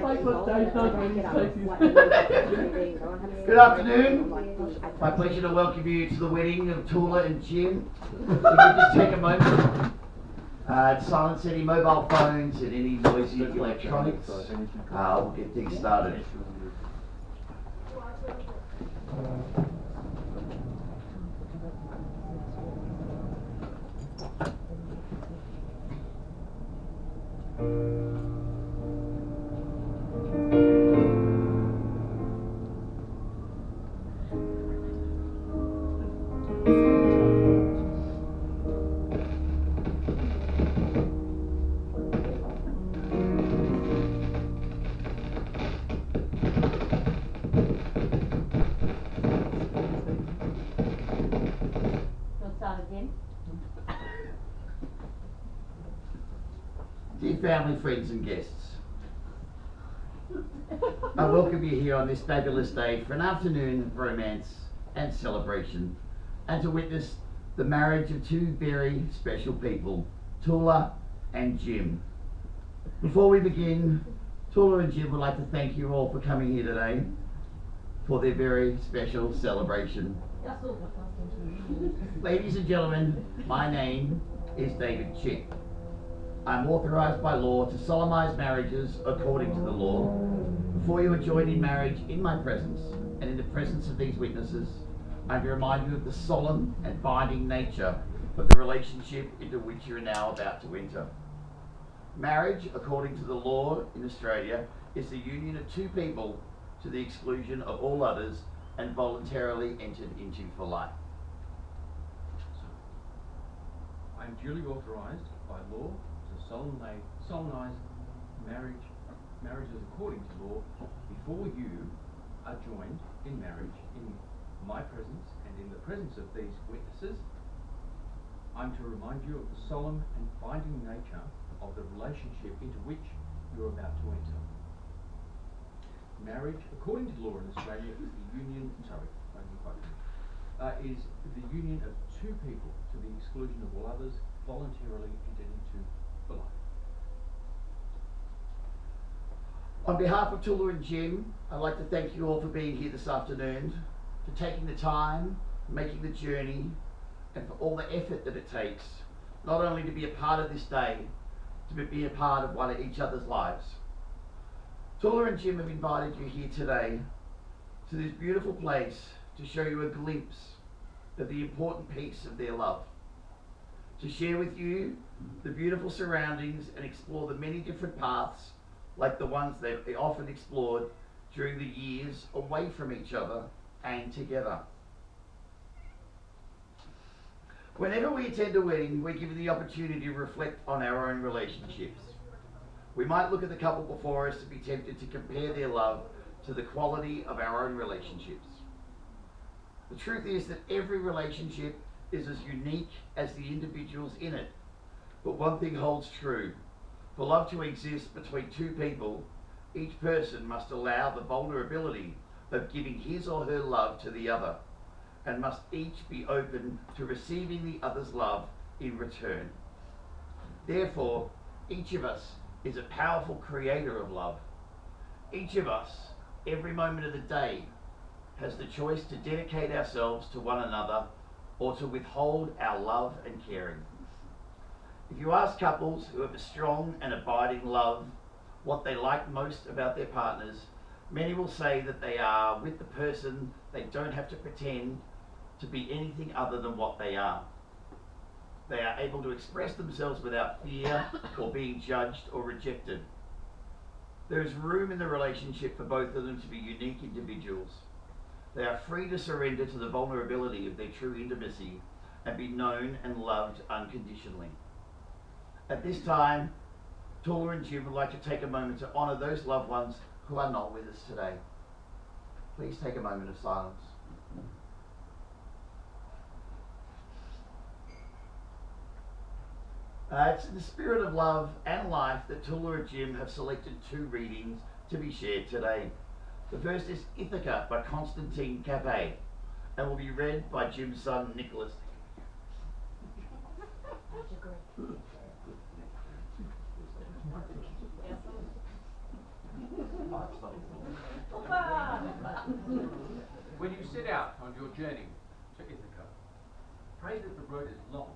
like what Dave does when he takes his... Good afternoon. My pleasure to welcome you to the wedding of Toula and Jim. If you could just take a moment to silence any mobile phones and any noisy electronics. We'll get things started. Dear family, friends and guests, I welcome you here on this fabulous day for an afternoon of romance and celebration, and to witness the marriage of two very special people, Toula and Jim. Before we begin, Toula and Jim would like to thank you all for coming here today for their very special celebration. Ladies and gentlemen, my name is David Chick. I'm authorised by law to solemnise marriages according to the law. Before you are joined in marriage in my presence and in the presence of these witnesses, I remind you of the solemn and binding nature of the relationship into which you are now about to enter. Marriage, according to the law in Australia, is the union of two people to the exclusion of all others and voluntarily entered into for life. I am duly authorised by law to solemnise marriages according to law before you are joined in marriage in my presence and in the presence of these witnesses. I'm to remind you of the solemn and binding nature of the relationship into which you're about to enter. Marriage, according to law in Australia, is the union. Is the union of two people to the exclusion of all others, voluntarily entered into for life. On behalf of Toula and Jim, I'd like to thank you all for being here this afternoon, for taking the time, making the journey, and for all the effort that it takes, not only to be a part of this day, to be a part of one of each other's lives. Toula and Jim have invited you here today to this beautiful place to show you a glimpse of the important piece of their love, to share with you the beautiful surroundings and explore the many different paths like the ones that they often explored during the years away from each other and together. Whenever we attend a wedding, we're given the opportunity to reflect on our own relationships. We might look at the couple before us and be tempted to compare their love to the quality of our own relationships. The truth is that every relationship is as unique as the individuals in it. But one thing holds true. For love to exist between two people, each person must allow the vulnerability of giving his or her love to the other, and must each be open to receiving the other's love in return. Therefore, each of us is a powerful creator of love. Each of us, every moment of the day, has the choice to dedicate ourselves to one another or to withhold our love and caring. If you ask couples who have a strong and abiding love what they like most about their partners, many will say that they are with the person they don't have to pretend to be anything other than what they are. They are able to express themselves without fear or being judged or rejected. There is room in the relationship for both of them to be unique individuals. They are free to surrender to the vulnerability of their true intimacy and be known and loved unconditionally. At this time, Toula and Jim would like to take a moment to honour those loved ones who are not with us today. Please take a moment of silence. It's in the spirit of love and life that Toula and Jim have selected two readings to be shared today. The first is Ithaca by Constantine Capet and will be read by Jim's son Nicholas. When you set out on your journey to Ithaca, pray that the road is long,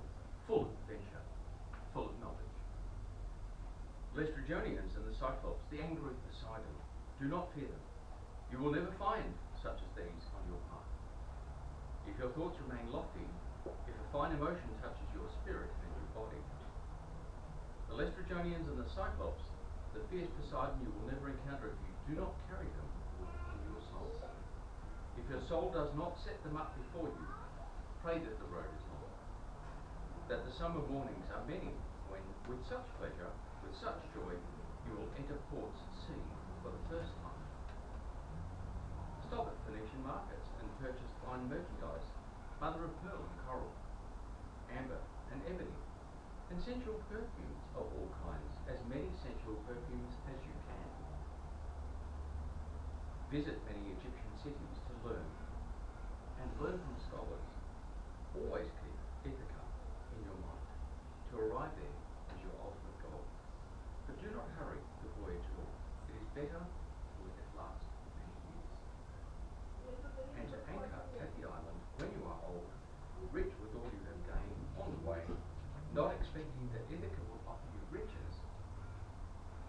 full of adventure, full of knowledge. Lestrygonians and the Cyclops, the anger of Poseidon, do not fear them. You will never find such as these on your path. If your thoughts remain lofty, if a fine emotion touches your spirit and your body. The Lestrygonians and the Cyclops, the fierce Poseidon you will never encounter if you do not carry them in your soul. If your soul does not set them up before you, pray that the road is long. That the summer mornings are many when, with such pleasure, with such joy, you will enter ports at sea for the first time. Stop at Phoenician markets and purchase fine merchandise, mother of pearl and coral, amber and ebony, and sensual perfumes of all kinds, as many sensual perfumes as you can. Visit many Egyptian cities to learn, and learn from scholars. Always keep Ithaca in your mind. To arrive there is your ultimate goal. But do not hurry the voyage at all. It is better to let it last many years. And to anchor at the island when you are old, rich with all you have gained on the way, not expecting that Ithaca will offer you riches.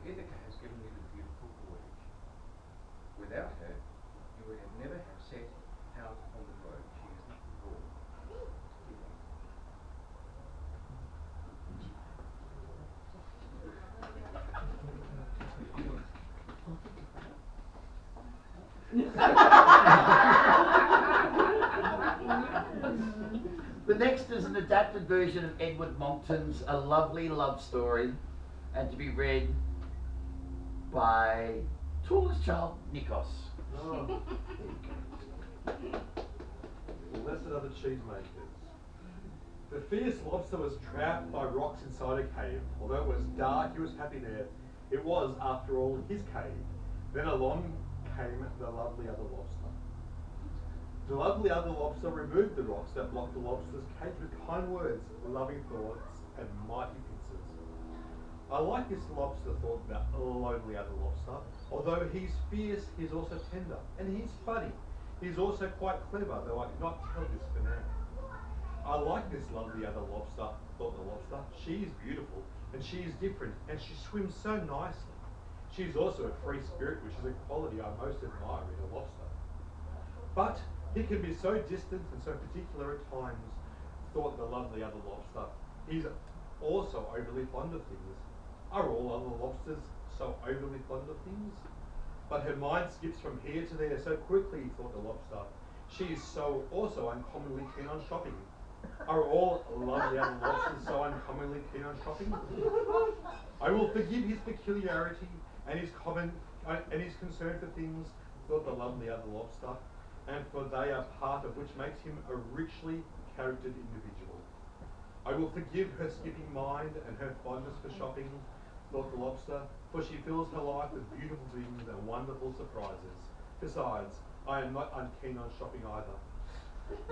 Ithaca has given you the beautiful voyage. Without her, you would have never have set out on the road she has brought. The next is an adapted version of Edward Monckton's A Lovely Love Story, and to be read by Toula's child, Nikos. Oh. Blessed are the cheesemakers. The fierce lobster was trapped by rocks inside a cave. Although it was dark, he was happy there. It was, after all, his cave. Then along came the lovely other lobster. The lovely other lobster removed the rocks that blocked the lobster's cage with kind words, loving thoughts, and mighty pincers. I like this lobster, thought the lonely other lobster. Although he's fierce, he's also tender, and he's funny. He's also quite clever, though I cannot tell this for now. I like this lovely other lobster, thought the lobster. She is beautiful, and she is different, and she swims so nicely. She is also a free spirit, which is a quality I most admire in a lobster. But he can be so distant and so particular at times, thought the lovely other lobster. He's also overly fond of things. Are all other lobsters so overly fond of things? But her mind skips from here to there so quickly, thought the lobster. She is so also uncommonly keen on shopping. Are all lovely other lobsters so uncommonly keen on shopping? I will forgive his peculiarity and his concern for things, thought the lovely other lobster, and for they are part of which makes him a richly charactered individual. I will forgive her skipping mind and her fondness for shopping, thought the lobster, for she fills her life with beautiful things and wonderful surprises. Besides, I am not unkeen on shopping either.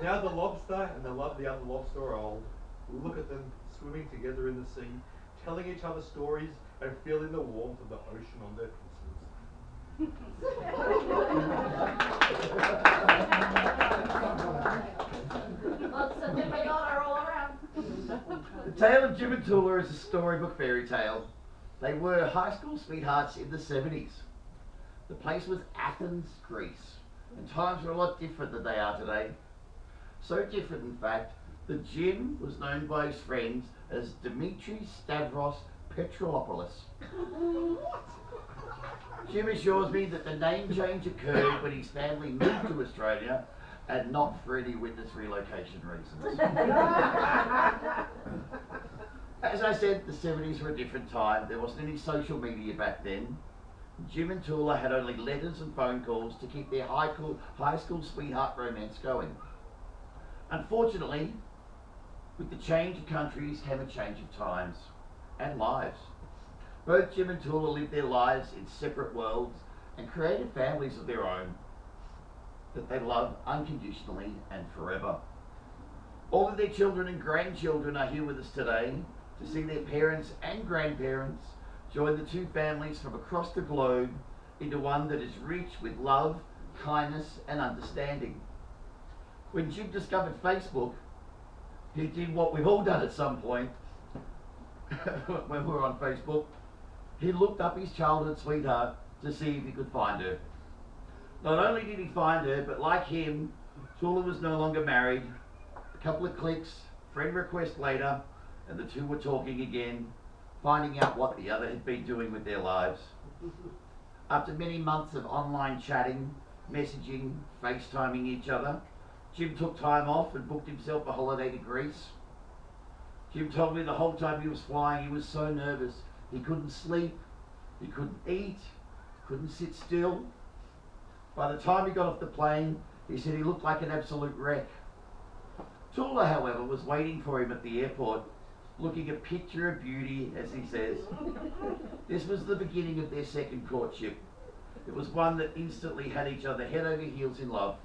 Now the lobster and the lovely other lobster are old. Look at them swimming together in the sea, telling each other stories and feeling the warmth of the ocean on their pincers. The Tale of Jim and Toula is a storybook fairy tale. They were high school sweethearts in the 70s. The place was Athens, Greece, and times were a lot different than they are today. So different, in fact, that Jim was known by his friends as Dimitri Stavros Petrolopoulos. Jim assures me that the name change occurred when his family moved to Australia and not for any witness relocation reasons. As I said, the 70s were a different time. There wasn't any social media back then. Jim and Toula had only letters and phone calls to keep their high school sweetheart romance going. Unfortunately, with the change of countries came a change of times and lives. Both Jim and Toula lived their lives in separate worlds and created families of their own that they love unconditionally and forever. All of their children and grandchildren are here with us today to see their parents and grandparents join the two families from across the globe into one that is rich with love, kindness and understanding. When Jim discovered Facebook, he did what we've all done at some point when we were on Facebook. He looked up his childhood sweetheart to see if he could find her. Not only did he find her, but like him, Toula was no longer married. A couple of clicks, friend request later, and the two were talking again, finding out what the other had been doing with their lives. After many months of online chatting, messaging, FaceTiming each other, Jim took time off and booked himself a holiday to Greece. Jim told me the whole time he was flying, he was so nervous. He couldn't sleep, he couldn't eat, couldn't sit still. By the time he got off the plane, he said he looked like an absolute wreck. Toula, however, was waiting for him at the airport, looking a picture of beauty, as he says. This was the beginning of their second courtship. It was one that instantly had each other head over heels in love.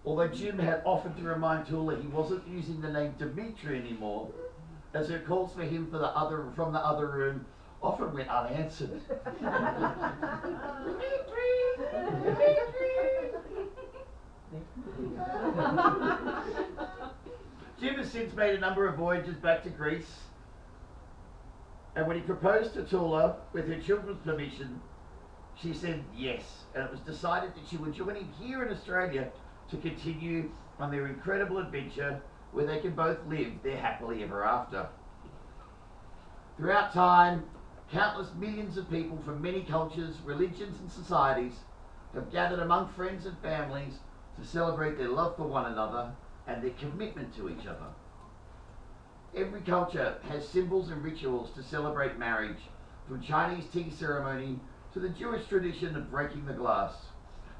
Although Jim had offered to remind Toula he wasn't using the name Dimitri anymore, as her calls for him from the other room often went unanswered. Jim has since made a number of voyages back to Greece, and when he proposed to Toula with her children's permission, she said yes, and it was decided that she would join him here in Australia to continue on their incredible adventure where they can both live their happily ever after. Throughout time, countless millions of people from many cultures, religions and societies have gathered among friends and families to celebrate their love for one another and their commitment to each other. Every culture has symbols and rituals to celebrate marriage, from Chinese tea ceremony to the Jewish tradition of breaking the glass,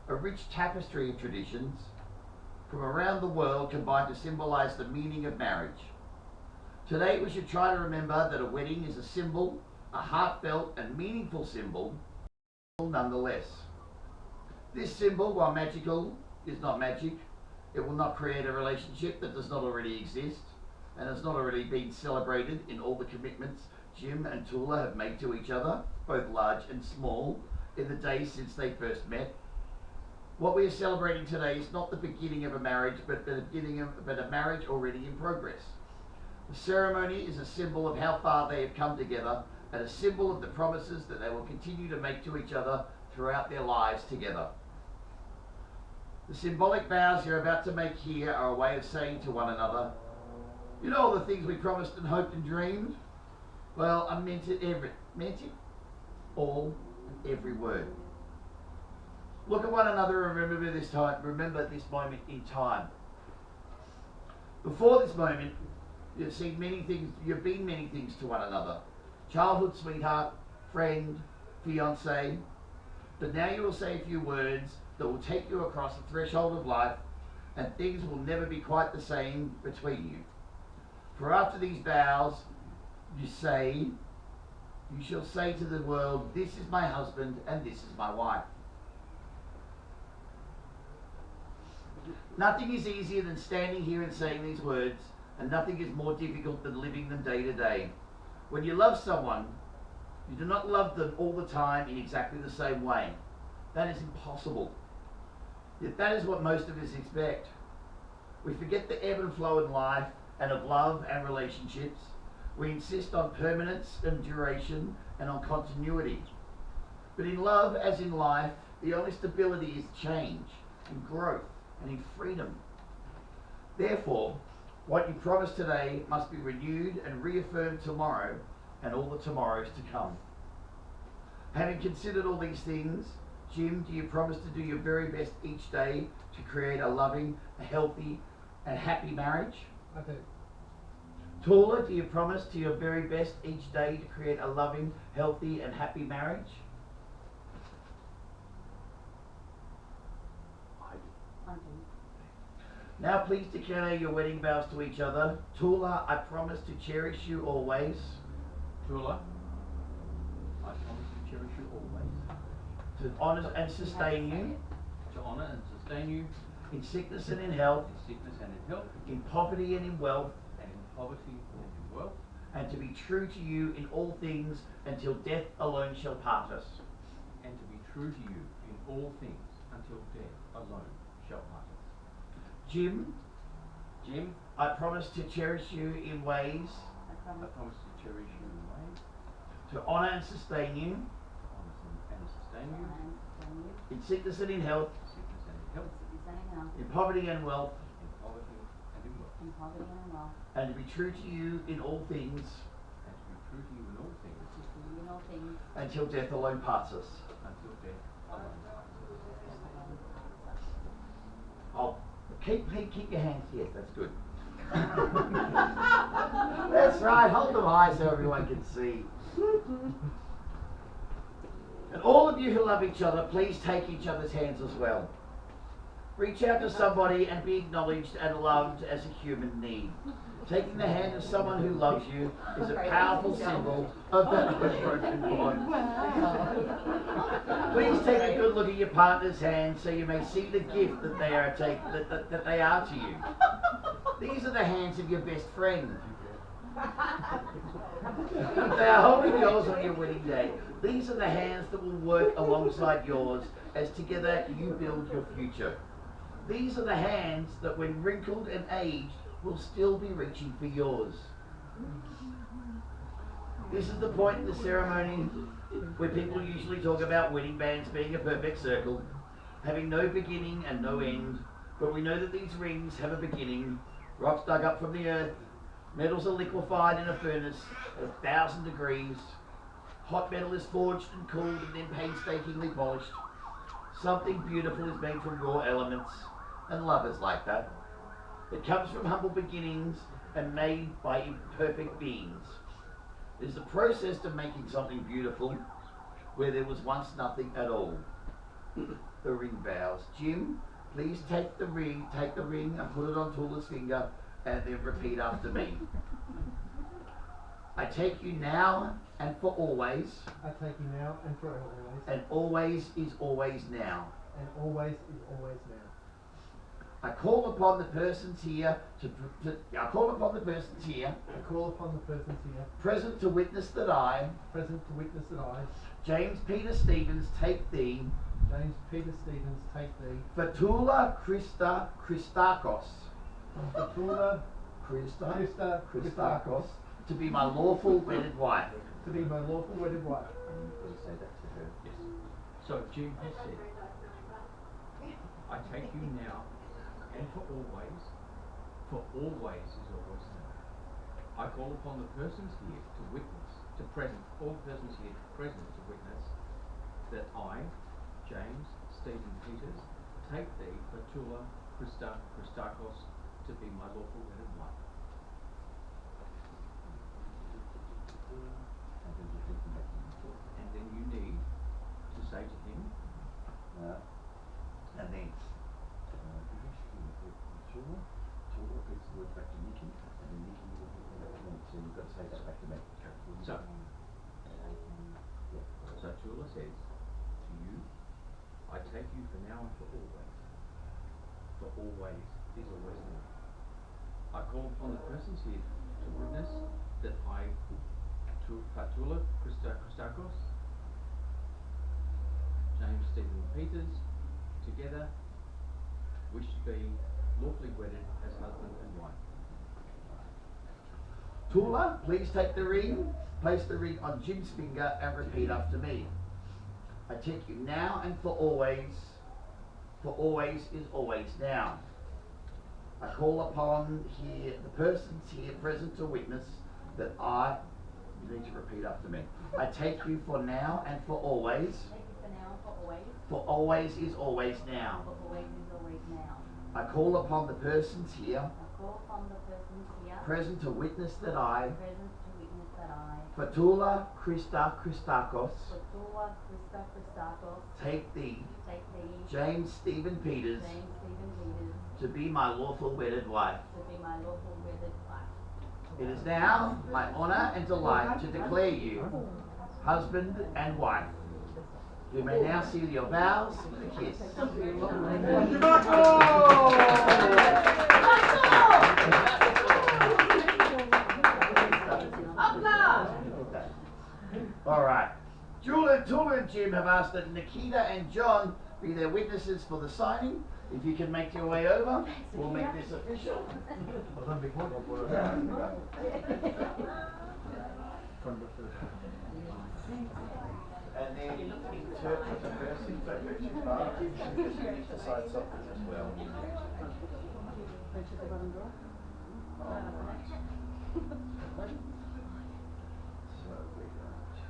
a rich tapestry of traditions from around the world combined to symbolize the meaning of marriage. Today we should try to remember that a wedding is a symbol, a heartfelt and meaningful symbol, nonetheless. This symbol, while magical, is not magic. It will not create a relationship that does not already exist and has not already been celebrated in all the commitments Jim and Toula have made to each other, both large and small, in the days since they first met. What we are celebrating today is not the beginning of a marriage, but a marriage already in progress. The ceremony is a symbol of how far they have come together and a symbol of the promises that they will continue to make to each other throughout their lives together. The symbolic vows you're about to make here are a way of saying to one another, you know all the things we promised and hoped and dreamed? Well, I meant it all and every word. Look at one another and remember this moment in time. Before this moment, you've been many things to one another. Childhood sweetheart, friend, fiancé. But now you will say a few words that will take you across the threshold of life, and things will never be quite the same between you. For after these vows, you shall say to the world, this is my husband and this is my wife. Nothing is easier than standing here and saying these words, and nothing is more difficult than living them day to day. When you love someone, you do not love them all the time in exactly the same way. That is impossible. Yet that is what most of us expect. We forget the ebb and flow in life and of love and relationships. We insist on permanence and duration and on continuity. But in love, as in life, the only stability is change and growth and in freedom. Therefore, what you promise today must be renewed and reaffirmed tomorrow and all the tomorrows to come. Having considered all these things, Jim, do you promise to do your very best each day to create a loving, a healthy, and happy marriage? I do. Toula, do you promise to your very best each day to create a loving, healthy, and happy marriage? I do. Now please declare your wedding vows to each other. Toula, I promise to cherish you always. Toula, I promise to cherish you always. To honour and sustain you. To honour and sustain you. In sickness and in health. In sickness and in health. In poverty and in wealth. And in poverty and in wealth. And to be true to you in all things until death alone shall part us. And to be true to you in all things until death alone shall part us. Jim, Jim, I promise to cherish you in ways I promise to cherish you in ways to honour and sustain you to honour and sustain you in sickness and in health, sickness and in health, in poverty and wealth, in poverty and in wealth, and to be true to you in all things and to be true to you in all things until death alone parts us. until death alone parts us. I'll keep your hands, yes, that's good. That's right, hold them high so everyone can see. And all of you who love each other, please take each other's hands as well. Reach out to somebody and be acknowledged and loved as a human need. Taking the hand of someone who loves you is a powerful symbol of that unbroken bond. Please take a good look at your partner's hand so you may see the gift that they are that they are to you. These are the hands of your best friend. They are holding yours on your wedding day. These are the hands that will work alongside yours as together you build your future. These are the hands that when wrinkled and aged will still be reaching for yours. This is the point in the ceremony where people usually talk about wedding bands being a perfect circle, having no beginning and no end, but we know that these rings have a beginning, rocks dug up from the earth, metals are liquefied in a furnace at 1,000 degrees, hot metal is forged and cooled and then painstakingly polished. Something beautiful is made from raw elements, and love is like that. It comes from humble beginnings and made by imperfect beings. It is the process of making something beautiful where there was once nothing at all. The ring vows. Jim, please take the ring and put it on Toula's finger and then repeat after me. I take you now and for always. I take you now and for always. And always is always now. And always is always now. I call upon the persons here I call upon the persons here present to witness that I, James Peter Stevens, take thee, for Toula Christakos, to be my lawful wedded wife. Please say that to her. Yes. So Jim has said, I take you now and for always is always now. I call upon the persons here to witness, all the persons here present to witness, that I, James Stephen Peters, take thee for Toula Christakos to be my lawful wedded wife. And then you need to say to him, And then Toula gets the word back to Nikki, and then Nikki will get the back to me. So you've got to say that back to me. So Toula says to you, I take you for now and for always. For always is always now. I call upon the persons here to witness that I, Toula Christakos, James Stephen Peters, together wish to be lawfully wedded as husband and wife. Toula, please take the ring, place the ring on Jim's finger and repeat after me. I take you now and for always is always now. I call upon here the persons here present to witness that I, you need to repeat after me. I take you for now and for always. For always is always now. I call upon the persons here present to witness that I, for Toula Christakos, take thee, James Stephen Peters, to be my lawful wedded wife. It is now my honour and delight to declare you husband and wife. You may now seal your vows with a kiss. All right. Toula and Jim Jim have asked that Nikita and John be their witnesses for the signing. If you can make your way over, we'll make this official. And then interpret the person, so Richard Barr, you just need to sign something as well. Alright. So we're going to...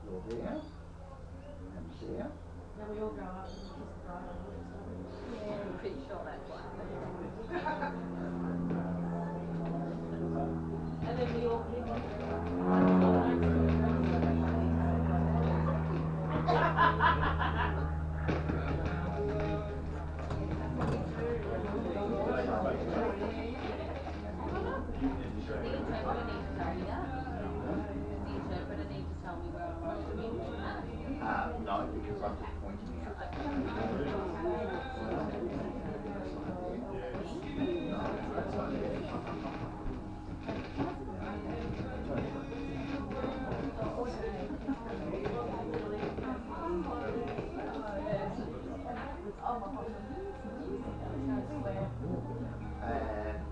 You're there. And there. Now we all go up and kiss the bride on the lips. Yeah, I'm pretty sure that's what happened. And then we all pick No, because I'm just pointing out. And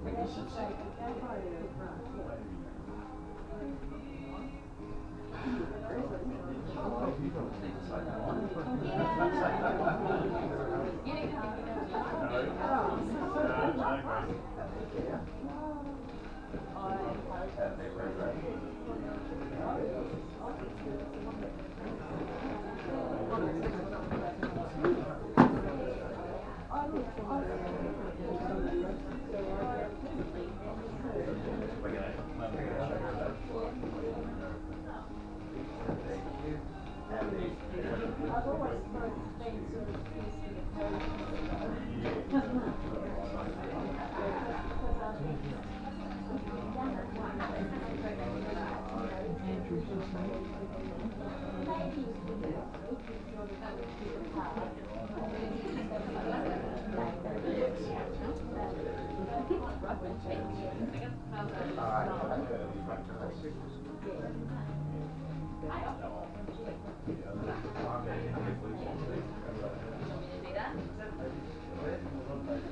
witnesses.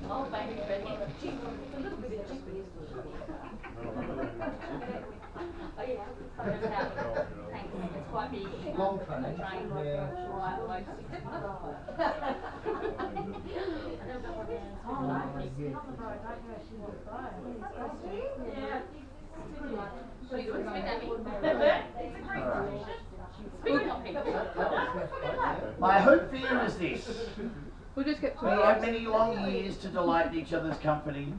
Oh, baby, a little bit of chippy. Oh, yeah. Thanks. It's quite big. Long train. Yeah. Right, like 65. Yeah. So you doing something at me? It's a great tradition. Speaking of people. My hope for you is this. We'll just get to We have many long years to delight in each other's company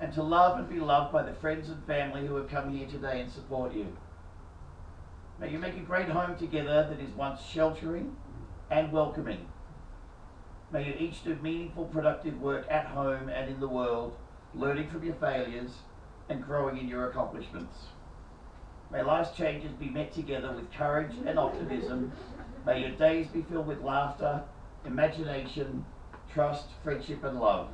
and to love and be loved by the friends and family who have come here today and support you. May you make a great home together that is once sheltering and welcoming. May you each do meaningful, productive work at home and in the world, learning from your failures and growing in your accomplishments. May life's changes be met together with courage and optimism. May your days be filled with laughter, imagination, trust, friendship and love.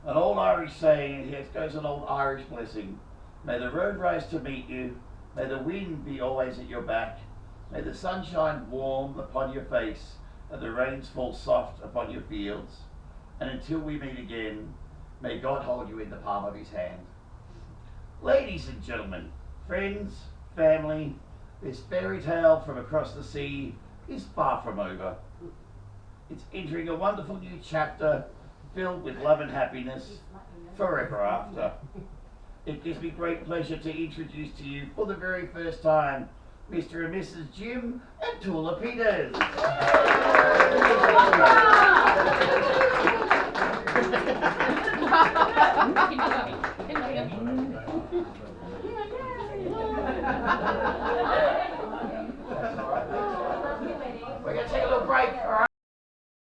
An old Irish saying, here goes an old Irish blessing. May the road rise to meet you. May the wind be always at your back. May the sun shine warm upon your face and the rains fall soft upon your fields. And until we meet again, may God hold you in the palm of his hand. Ladies and gentlemen, friends, family, this fairy tale from across the sea is far from over. It's entering a wonderful new chapter filled with love and happiness forever after. It gives me great pleasure to introduce to you for the very first time Mr. and Mrs. Jim and Toula Peters.